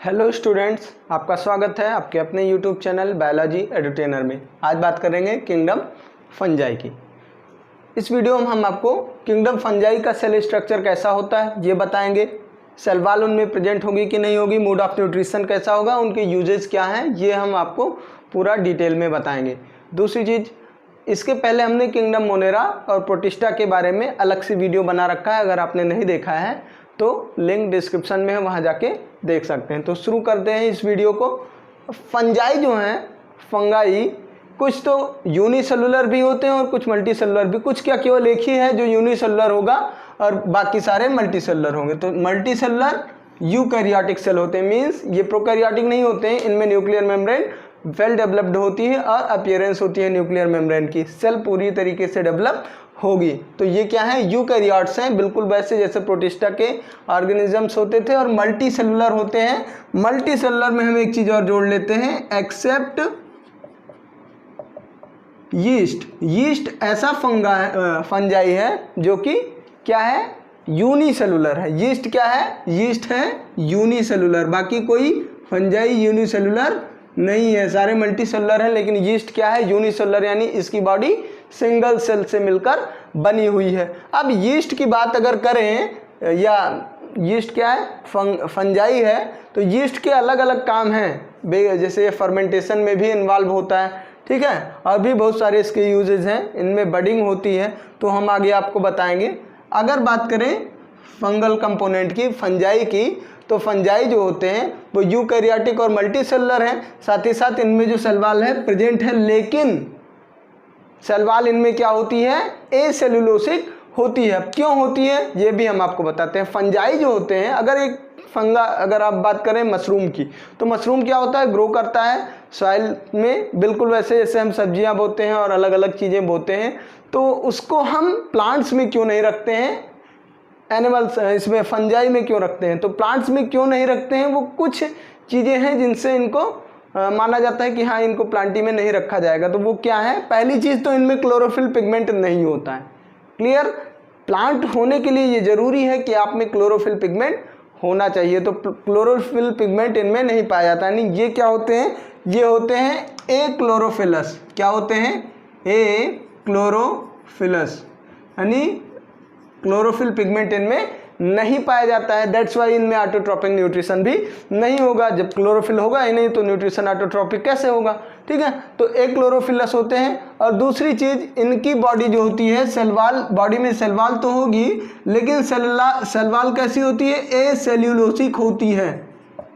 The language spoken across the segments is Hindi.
हेलो स्टूडेंट्स, आपका स्वागत है आपके अपने यूट्यूब चैनल बायोलॉजी एडुटेनर में। आज बात करेंगे किंगडम फंजाई की। इस वीडियो में हम आपको किंगडम फंजाई का सेल स्ट्रक्चर कैसा होता है ये बताएंगे, सेल वॉल उनमें प्रेजेंट होगी कि नहीं होगी, मोड ऑफ न्यूट्रिशन कैसा होगा, उनके यूजेस क्या हैं, ये हम आपको पूरा डिटेल में बताएंगे। दूसरी चीज़, इसके पहले हमने किंगडम मोनेरा और प्रोटिस्टा के बारे में अलग से वीडियो बना रखा है, अगर आपने नहीं देखा है तो लिंक डिस्क्रिप्शन में है, वहाँ जाके देख सकते हैं। तो शुरू करते हैं इस वीडियो को। फंजाई जो हैं, फंगाई कुछ तो यूनिसेलुलर भी होते हैं और कुछ मल्टीसेलुलर भी। कुछ क्या केवल एक ही है जो यूनिसेलुलर होगा और बाकी सारे मल्टीसेलुलर होंगे। तो मल्टीसेलुलर यूकैरियोटिक सेल होते हैं, मीन्स ये प्रोकैरियोटिक नहीं होते हैं। इनमें न्यूक्लियर मेम्ब्रेन वेल डेवलप्ड होती है और अपीयरेंस होती है न्यूक्लियर मेम्ब्रेन की, सेल पूरी तरीके से डेवलप होगी। तो ये क्या है, यूकैरियोट्स हैं, बिल्कुल वैसे जैसे प्रोटिस्टा के ऑर्गेनिजम्स होते थे। और मल्टी सेलुलर होते हैं। मल्टी सेलुलर में हम एक चीज और जोड़ लेते हैं, एक्सेप्ट यीस्ट। यीस्ट ऐसा फंजाई है जो कि क्या है, यूनिसेलुलर है। यीस्ट क्या है, यीस्ट है यूनिसेलुलर। बाकी कोई फंजाई यूनिसेलुलर नहीं है, सारे मल्टी सेलुलर हैं। लेकिन यीस्ट क्या है, यूनिसेलुलर, यानी इसकी बॉडी सिंगल सेल से मिलकर बनी हुई है। अब यीस्ट की बात अगर करें, या यीस्ट क्या है, फंजाई है, तो यीस्ट के अलग अलग काम हैं। जैसे फर्मेंटेशन में भी इन्वॉल्व होता है, ठीक है, और भी बहुत सारे इसके यूजेज हैं। इनमें बडिंग होती है, तो हम आगे आपको बताएंगे। अगर बात करें फंगल कंपोनेंट की, फंजाई की, तो फंजाई जो होते हैं वो यूकैरियोटिक और मल्टी सेलुलर हैं। साथ ही साथ इनमें जो सेल वॉल है प्रेजेंट है, लेकिन सेल वॉल इनमें क्या होती है, एसेल्यूलोसिक होती है। क्यों होती है ये भी हम आपको बताते हैं। फंजाई जो होते हैं, अगर आप बात करें मशरूम की, तो मशरूम क्या होता है, ग्रो करता है सॉइल में, बिल्कुल वैसे जैसे हम सब्जियां बोते हैं और अलग अलग चीज़ें बोते हैं। तो उसको हम प्लांट्स में क्यों नहीं रखते हैं, एनिमल्स इसमें फंजाई में क्यों रखते हैं। तो प्लांट्स में क्यों नहीं रखते हैं, वो कुछ चीज़ें हैं जिनसे इनको माना जाता है कि हाँ, इनको प्लांटी में नहीं रखा जाएगा। तो वो क्या है, पहली चीज़ तो इनमें क्लोरोफिल पिगमेंट नहीं होता है। क्लियर, प्लांट होने के लिए ये जरूरी है कि आप में क्लोरोफिल पिगमेंट होना चाहिए। तो क्लोरोफिल पिगमेंट इनमें नहीं पाया जाता। यानी ये क्या होते हैं, ये होते हैं ए क्लोरोफिलस। क्या होते हैं, ए क्लोरोफिलस, यानी क्लोरोफिल पिगमेंट इनमें नहीं पाया जाता है। दैट्स वाई इनमें ऑटोट्रॉपिक न्यूट्रिशन भी नहीं होगा। जब क्लोरोफिल होगा ही नहीं तो न्यूट्रिशन ऑटोट्रॉपिक कैसे होगा, ठीक है। तो एक क्लोरोफिलस होते हैं। और दूसरी चीज, इनकी बॉडी जो होती है, सेल वॉल, बॉडी में सेल वॉल तो होगी, लेकिन सेल वॉल कैसी होती है, एसेल्यूलोसिक होती है।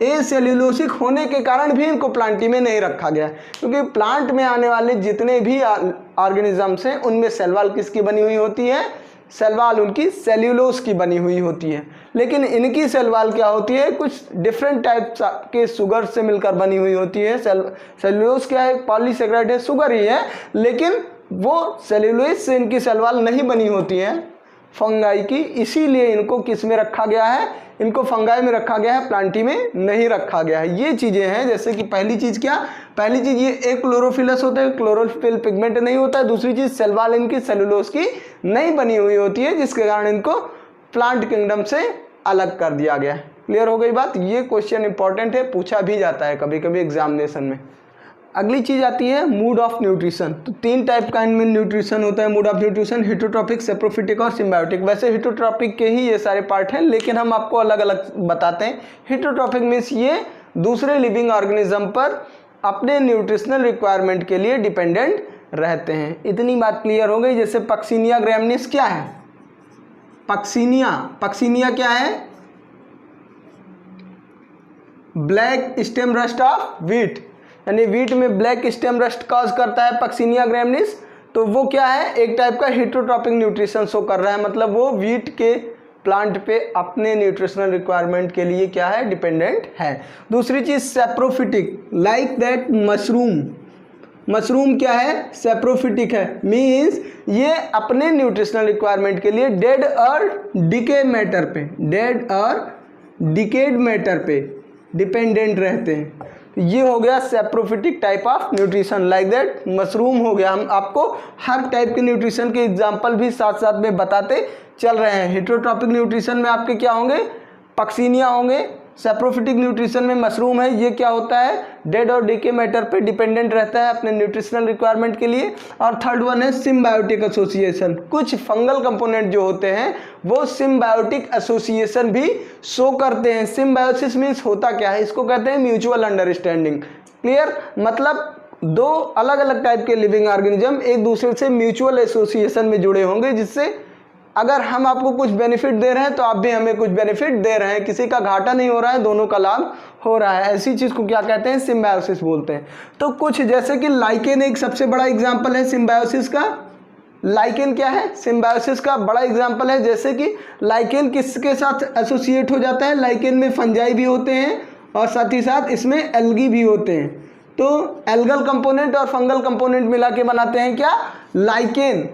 एसेल्यूलोसिक होने के कारण भी इनको प्लांटी में नहीं रखा गया, क्योंकि प्लांट में आने वाले जितने भी ऑर्गेनिजम्स हैं उनमें सेल वॉल किसकी बनी हुई होती है, सेल वॉल उनकी सेल्यूलोज की बनी हुई होती है। लेकिन इनकी सेल वॉल क्या होती है, कुछ डिफरेंट टाइप के शुगर से मिलकर बनी हुई होती है। सेल्यूलोज क्या है, पॉलीसेकेराइड है, शुगर ही है, लेकिन वो सेल्यूलोज से इनकी सेल वॉल नहीं बनी होती है फंगाई की। इसीलिए इनको किस में रखा गया है, इनको फंगाई में रखा गया है, प्लांटी में नहीं रखा गया है। ये चीज़ें हैं, जैसे कि पहली चीज़ क्या, पहली चीज़ ये एक क्लोरोफिलस होता है, क्लोरोफिल पिगमेंट नहीं होता है। दूसरी चीज़, सेल वॉल इनकी सेलुलोज की नहीं बनी हुई होती है, जिसके कारण इनको प्लांट किंगडम से अलग कर दिया गया है। क्लियर हो गई बात। ये क्वेश्चन इंपॉर्टेंट है, पूछा भी जाता है कभी कभी एग्जामिनेशन में। अगली चीज आती है मूड ऑफ न्यूट्रिशन। तो तीन टाइप का इनमें न्यूट्रिशन होता है, mood off nutrition, heterotrophic, saprophytic और सिम्बायोटिक। वैसे हेटरोट्रॉपिक के ही ये सारे पार्ट हैं, लेकिन हम आपको अलग अलग बताते हैं। हेटरोट्रॉपिक मीन्स ये दूसरे लिविंग ऑर्गेनिज्म पर अपने न्यूट्रिशनल रिक्वायरमेंट के लिए डिपेंडेंट रहते हैं। इतनी बात क्लियर हो गई। जैसे पक्सिनिया ग्रैमिनिस क्या है, पक्सिनिया क्या है, black stem rust of wheat, यानी व्हीट में ब्लैक स्टेम रस्ट कॉज करता है पक्सिनिया ग्रैमिनिस। तो वो क्या है, एक टाइप का हेटरोट्रॉपिक न्यूट्रिशन शो कर रहा है, मतलब वो व्हीट के प्लांट पे अपने न्यूट्रिशनल रिक्वायरमेंट के लिए क्या है, डिपेंडेंट है। दूसरी चीज सेप्रोफिटिक, लाइक दैट मशरूम क्या है, सेप्रोफिटिक है, मीन्स ये अपने न्यूट्रिशनल रिक्वायरमेंट के लिए डेड और डिकेड मैटर पे डिपेंडेंट रहते हैं। ये हो गया saprophytic type of nutrition, like that mushroom हो गया। हम आपको हर टाइप के न्यूट्रिशन के एग्जांपल भी साथ साथ में बताते चल रहे हैं। हेटरोट्रॉपिक न्यूट्रिशन में आपके क्या होंगे, पक्सिनिया होंगे, सैप्रोफिटिक न्यूट्रिशन में मशरूम है, ये क्या होता है, डेड और डीके मैटर पे डिपेंडेंट रहता है अपने न्यूट्रिशनल रिक्वायरमेंट के लिए। और थर्ड वन है सिम्बायोटिक एसोसिएशन, कुछ फंगल कंपोनेंट जो होते हैं वो सिम्बायोटिक एसोसिएशन भी शो करते हैं। सिम्बायोसिस मीन्स होता क्या है, इसको कहते हैं म्यूचुअल अंडरस्टैंडिंग। क्लियर, मतलब दो अलग अलग टाइप के लिविंग ऑर्गेनिज्म एक दूसरे से म्यूचुअल एसोसिएशन में जुड़े होंगे, जिससे अगर हम आपको कुछ बेनिफिट दे रहे हैं तो आप भी हमें कुछ बेनिफिट दे रहे हैं, किसी का घाटा नहीं हो रहा है, दोनों का लाभ हो रहा है। ऐसी चीज़ को क्या कहते हैं, सिम्बायोसिस बोलते हैं। तो कुछ जैसे कि लाइकेन एक सबसे बड़ा एग्जाम्पल है सिम्बायोसिस का। लाइकेन क्या है, सिम्बायोसिस का बड़ा एग्जाम्पल है। जैसे कि लाइकेन किसके साथ एसोसिएट हो जाता है, लाइकेन में फंजाई भी होते हैं और साथ ही साथ इसमें एल्गी भी होते हैं। तो एल्गल कंपोनेंट और फंगल कंपोनेंट मिला के बनाते हैं क्या, लाइकेन।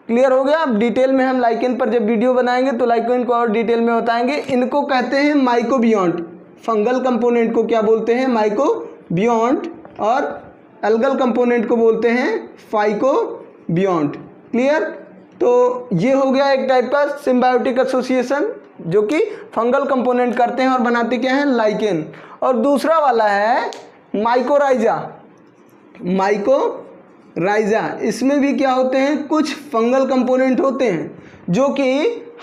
क्लियर हो गया। अब डिटेल में हम लाइकेन पर जब वीडियो बनाएंगे तो लाइकेन को और डिटेल में बताएंगे। इनको कहते हैं माइकोबियोन्ट, फंगल कंपोनेंट को क्या बोलते हैं, माइकोबियोन्ट, और एल्गल कंपोनेंट को बोलते हैं फाइकोबियोन्ट। क्लियर, तो ये हो गया एक टाइप का सिम्बायोटिक एसोसिएशन जो कि फंगल कंपोनेंट करते हैं और बनाते क्या हैं, लाइकेन। और दूसरा वाला है माइकोराइजा। माइकोराइजा, इसमें भी क्या होते हैं, कुछ फंगल कंपोनेंट होते हैं जो कि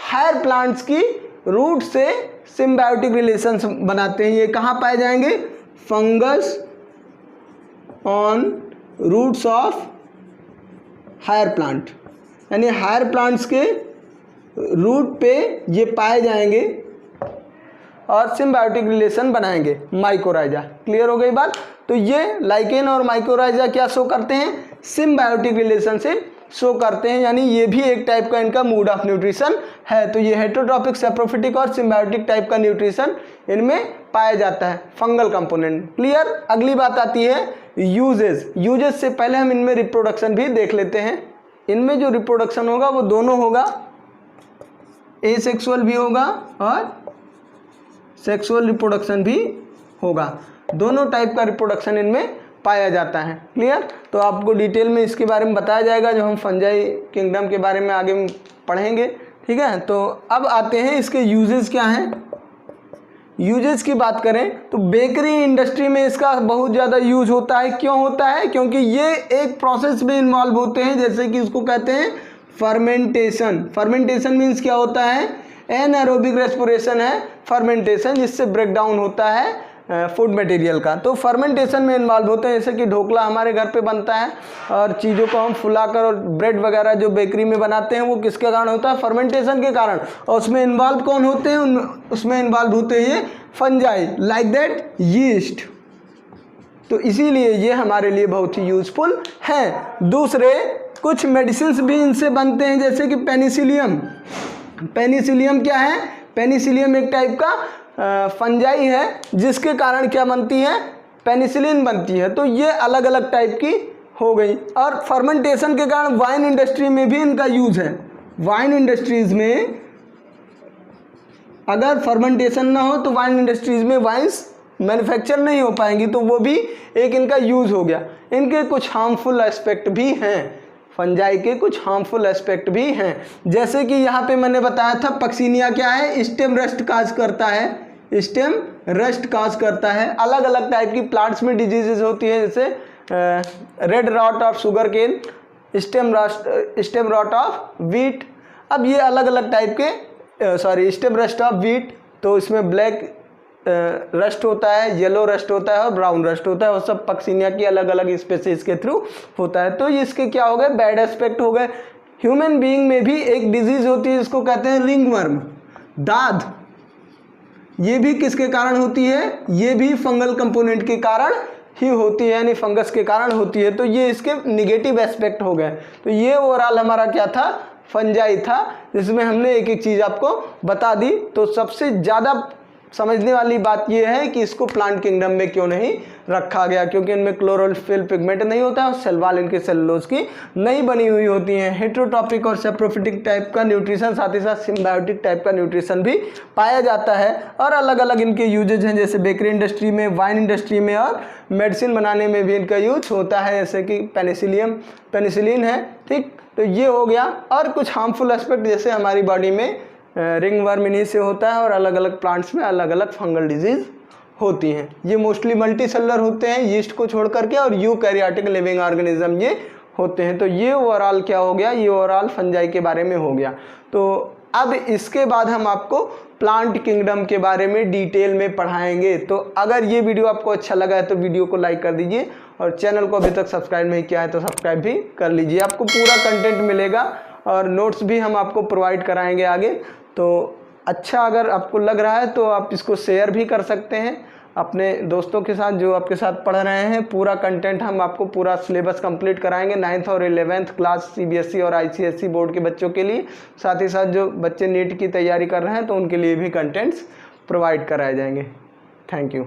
हायर प्लांट्स की रूट से सिम्बायोटिक रिलेशंस बनाते हैं। ये कहाँ पाए जाएंगे, fungus on roots of higher plant, यानी हायर प्लांट्स के रूट पे ये पाए जाएंगे और सिम्बायोटिक रिलेशन बनाएंगे, माइकोराइजा। क्लियर हो गई बात। तो ये लाइकेन और माइकोराइजा क्या शो करते हैं, सिम्बायोटिक रिलेशनशिप शो करते हैं, यानी ये भी एक टाइप का इनका मोड ऑफ न्यूट्रिशन है। तो ये हेटेरोट्रॉपिक, सैप्रोफिटिक और सिम्बायोटिक टाइप का न्यूट्रिशन इनमें पाया जाता है, फंगल कंपोनेंट। क्लियर। अगली बात आती है यूजेस। यूजेस से पहले हम इनमें रिप्रोडक्शन भी देख लेते हैं। इनमें जो रिप्रोडक्शन होगा वो दोनों होगा, एसेक्सुअल भी होगा और सेक्सुअल रिप्रोडक्शन भी होगा। दोनों टाइप का रिप्रोडक्शन इनमें पाया जाता है। क्लियर। तो आपको डिटेल में इसके बारे में बताया जाएगा जब हम फंजाई किंगडम के बारे में आगे पढ़ेंगे। ठीक है, तो अब आते हैं इसके यूजेस क्या हैं। यूजेस की बात करें तो बेकरी इंडस्ट्री में इसका बहुत ज़्यादा यूज होता है। क्यों होता है, क्योंकि ये एक प्रोसेस में इन्वॉल्व होते हैं, जैसे कि उसको कहते हैं फर्मेंटेशन। फर्मेंटेशन मीन्स क्या होता है, एनारोबिक रेस्पिरेशन है फर्मेंटेशन, जिससे ब्रेक डाउन होता है फूड मटेरियल का। तो फर्मेंटेशन में इन्वॉल्व होते हैं, जैसे कि ढोकला हमारे घर पे बनता है और चीज़ों को हम फुलाकर, और ब्रेड वगैरह जो बेकरी में बनाते हैं वो किसके कारण होता है, फर्मेंटेशन के कारण। और उसमें इन्वॉल्व कौन होते हैं, उसमें इन्वॉल्व होते हैं फंजाई, लाइक दैट यीस्ट। तो इसीलिए ये हमारे लिए बहुत ही यूजफुल हैं। दूसरे कुछ मेडिसिन्स भी इनसे बनते हैं, जैसे कि पेनिसिलियम। पेनिसिलियम क्या है, पेनिसिलियम एक टाइप का फंजाई है जिसके कारण क्या बनती है, पेनिसिलिन बनती है। तो ये अलग अलग टाइप की हो गई। और फर्मेंटेशन के कारण वाइन इंडस्ट्री में भी इनका यूज है। वाइन इंडस्ट्रीज में अगर फर्मेंटेशन ना हो तो वाइन इंडस्ट्रीज में वाइन्स मैन्युफैक्चर नहीं हो पाएंगी, तो वो भी एक इनका यूज हो गया। इनके कुछ हार्मफुल एस्पेक्ट भी हैं, फंजाई के कुछ हार्मफुल एस्पेक्ट भी हैं, जैसे कि यहाँ पे मैंने बताया था पक्सीनिया क्या है, स्टेम रस्ट काज करता है, स्टेम रस्ट काज करता है। अलग अलग टाइप की प्लांट्स में डिजीजेज होती है, जैसे red rot of sugarcane, stem rot of wheat. अब ये अलग अलग टाइप के स्टेम रस्ट ऑफ वीट, तो इसमें ब्लैक रस्ट होता है, येलो रस्ट होता है और ब्राउन रस्ट होता है, वो सब पक्सीनिया की अलग अलग स्पेसीज के थ्रू होता है। तो इसके क्या हो गए, बैड एस्पेक्ट हो गए। ह्यूमन बीइंग में भी एक डिजीज होती है जिसको कहते हैं रिंगवर्म, दाद। ये भी किसके कारण होती है, ये भी फंगल कंपोनेंट के कारण ही होती है, यानी फंगस के कारण होती है। तो ये इसके निगेटिव एस्पेक्ट हो गए। तो ये ओवरऑल हमारा क्या था, फंजाई था, जिसमें हमने एक एक चीज़ आपको बता दी। तो सबसे ज़्यादा समझने वाली बात यह है कि इसको प्लांट किंगडम में क्यों नहीं रखा गया, क्योंकि इनमें क्लोरोफिल पिगमेंट नहीं होता है और सेल वॉल इनके सेलुलोज की नहीं बनी हुई होती है। हेटेरोट्रॉपिक और सैप्रोफिटिक टाइप का न्यूट्रिशन, साथ ही साथ सिम्बायोटिक टाइप का न्यूट्रिशन भी पाया जाता है। और अलग अलग इनके यूजेज हैं, जैसे बेकरी इंडस्ट्री में, वाइन इंडस्ट्री में और मेडिसिन बनाने में भी इनका यूज होता है, जैसे कि पेनिसिलिन है। ठीक, तो ये हो गया। और कुछ हार्मफुल एस्पेक्ट, जैसे हमारी बॉडी में रिंग वर्म इन्हीं से होता है और अलग अलग प्लांट्स में अलग अलग फंगल डिजीज़ होती हैं। ये मोस्टली मल्टी सेलुलर होते हैं यीस्ट को छोड़ करके, और यूकैरियोटिक लिविंग ऑर्गेनिज्म ये होते हैं। तो ये ओवरऑल क्या हो गया, ये ओवरऑल फंजाई के बारे में हो गया। तो अब इसके बाद हम आपको प्लांट किंगडम के बारे में डिटेल में पढ़ाएंगे। तो अगर ये वीडियो आपको अच्छा लगा है तो वीडियो को लाइक कर दीजिए, और चैनल को अभी तक सब्सक्राइब नहीं किया है तो सब्सक्राइब भी कर लीजिए। आपको पूरा कंटेंट मिलेगा और नोट्स भी हम आपको प्रोवाइड कराएंगे आगे। तो अच्छा अगर आपको लग रहा है तो आप इसको शेयर भी कर सकते हैं अपने दोस्तों के साथ जो आपके साथ पढ़ रहे हैं। पूरा कंटेंट हम आपको पूरा सिलेबस कंप्लीट कराएंगे 9th और 11th क्लास CBSE और ICSE बोर्ड के बच्चों के लिए। साथ ही साथ जो बच्चे नीट की तैयारी कर रहे हैं तो उनके लिए भी कंटेंट्स प्रोवाइड कराए जाएंगे। Thank you.